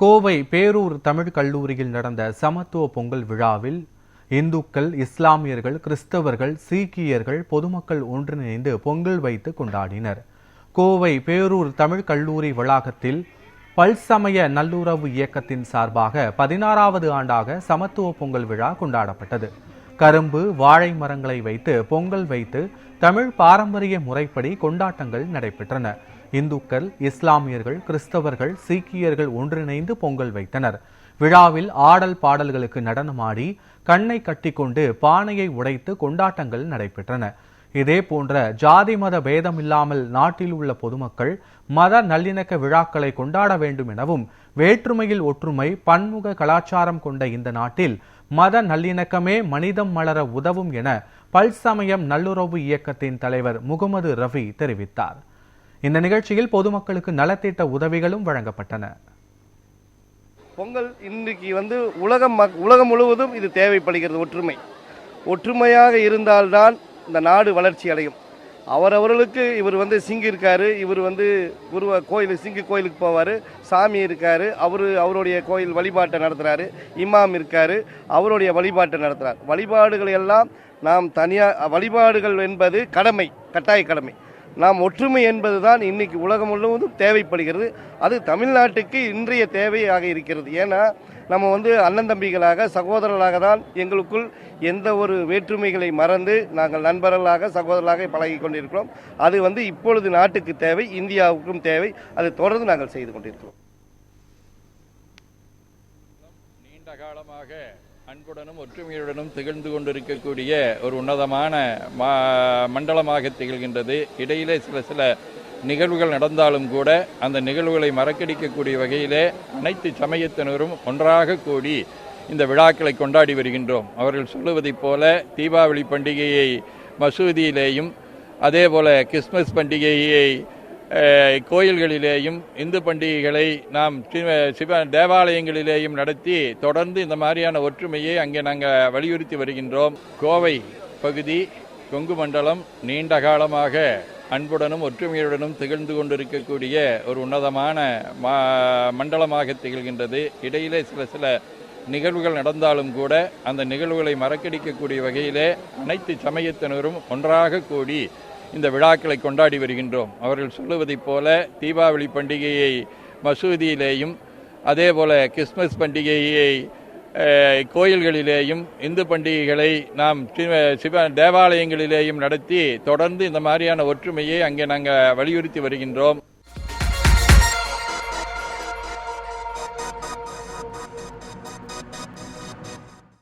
கோவை பேரூர் தமிழ் கல்லூரியில் நடந்த சமத்துவ பொங்கல் விழாவில் இந்துக்கள், இஸ்லாமியர்கள், கிறிஸ்தவர்கள், சீக்கியர்கள், பொதுமக்கள் ஒன்றிணைந்து பொங்கல் வைத்து கொண்டாடினர். கோவை பேரூர் தமிழ் கல்லூரி வளாகத்தில் பல்சமய நல்லுறவு இயக்கத்தின் சார்பாக 16வது ஆண்டாக சமத்துவ பொங்கல் விழா கொண்டாடப்பட்டது. கரும்பு, வாழை மரங்களை வைத்து பொங்கல் வைத்து தமிழ் பாரம்பரிய முறைப்படி கொண்டாட்டங்கள் நடைபெற்றன. இந்துக்கள், இஸ்லாமியர்கள், கிறிஸ்தவர்கள், சீக்கியர்கள் ஒன்றிணைந்து பொங்கல் வைத்தனர். விழாவில் ஆடல் பாடல்களுக்கு நடனமாடி கண்ணை கட்டிக்கொண்டு பானையை உடைத்து கொண்டாட்டங்கள் நடைபெற்றன. இதே போன்ற ஜாதி மத பேதமில்லாமல் நாட்டில் உள்ள பொதுமக்கள் மத நல்லிணக்க விழாக்களை கொண்டாட வேண்டும் எனவும், வேற்றுமையில் ஒற்றுமை, பன்முக கலாச்சாரம் கொண்ட இந்த நாட்டில் மத நல்லிணக்கமே மனிதம் மலர உதவும் என பல்சமயம் நல்லுறவு இயக்கத்தின் தலைவர் முகமது ரஃபி தெரிவித்தார். இந்த நிகழ்ச்சியில் பொதுமக்களுக்கு நலத்திட்ட உதவிகளும் வழங்கப்பட்டன. பொங்கல் இன்னைக்கு உலகம் முழுவதும் இது தேவைப்படுகிறது. ஒற்றுமையாக இருந்தால்தான் இந்த நாடு வளர்ச்சி அடையும். அவரவர்களுக்கு இவர் சிங்கு இருக்காரு, இவர் சிங்கு கோயிலுக்கு போவார், சாமி இருக்காரு, அவருடைய கோயில் வழிபாட்டை நடத்துகிறாரு, இமாம் இருக்காரு, அவருடைய வழிபாட்டை நடத்துகிறார். வழிபாடுகள் எல்லாம் நாம் தனியாக வழிபாடுகள் என்பது கடமை, கட்டாய கடமை. நாம் ஒற்றுமை என்பதுதான் இன்னைக்கு உலகம் முழுவதும் தேவைப்படுகிறது. அது தமிழ்நாட்டுக்கு இன்றைய தேவையாக இருக்கிறது. ஏன்னா நம்ம அண்ணன் தம்பிகளாக, சகோதரர்களாக தான் எங்களுக்குள் எந்த ஒரு வேற்றுமைகளை மறந்து நாங்கள் நண்பர்களாக, சகோதரர்களாக பழகி கொண்டிருக்கிறோம். அது இப்பொழுது நாட்டுக்கு தேவை, இந்தியாவுக்கும் தேவை. அது தொடர்ந்து நாங்கள் செய்து கொண்டிருக்கிறோம். நீண்ட காலமாக அன்புடனும் ஒற்றுமையுடனும் திகழ்ந்து கொண்டிருக்கக்கூடிய ஒரு உன்னதமான மண்டலமாக திகழ்கின்றது. இடையிலே சில நிகழ்வுகள் நடந்தாலும் கூட அந்த நிகழ்வுகளை மறக்கடிக்கக்கூடிய வகையிலே அனைத்து சமயத்தினரும் ஒன்றாக கூடி இந்த விழாக்களை கொண்டாடி வருகின்றோம். அவர்கள் சொல்லுவதைப் போல தீபாவளி பண்டிகையை மசூதியிலேயும், அதே போல கிறிஸ்துமஸ் பண்டிகையை கோயில்களிலேயும், இந்து பண்டிகைகளை நாம் தேவாலயங்களிலேயும் நடத்தி தொடர்ந்து இந்த மாதிரியான ஒற்றுமையை அங்கே நாங்கள் வலியுறுத்தி வருகின்றோம். கோவை பகுதி, கொங்கு மண்டலம் நீண்ட காலமாக அன்புடனும் ஒற்றுமையுடனும் திகழ்ந்து கொண்டிருக்கக்கூடிய ஒரு உன்னதமான மண்டலமாக திகழ்கின்றது. இடையிலே சில நிகழ்வுகள் நடந்தாலும் கூட அந்த நிகழ்வுகளை மறக்கடிக்கக்கூடிய வகையிலே அனைத்து சமயத்தினரும் ஒன்றாக கூடி இந்த விழாக்களை கொண்டாடி வருகின்றோம். அவர்கள் சொல்லுவதைப் போல தீபாவளி பண்டிகையை மசூதியிலேயும், அதே போல கிறிஸ்துமஸ் பண்டிகையை கோயில்களிலேயும், இந்து பண்டிகைகளை நாம் தேவாலயங்களிலேயும் நடத்தி தொடர்ந்து இந்த மாதிரியான ஒற்றுமையை அங்கே நாங்கள் வலியுறுத்தி வருகின்றோம்.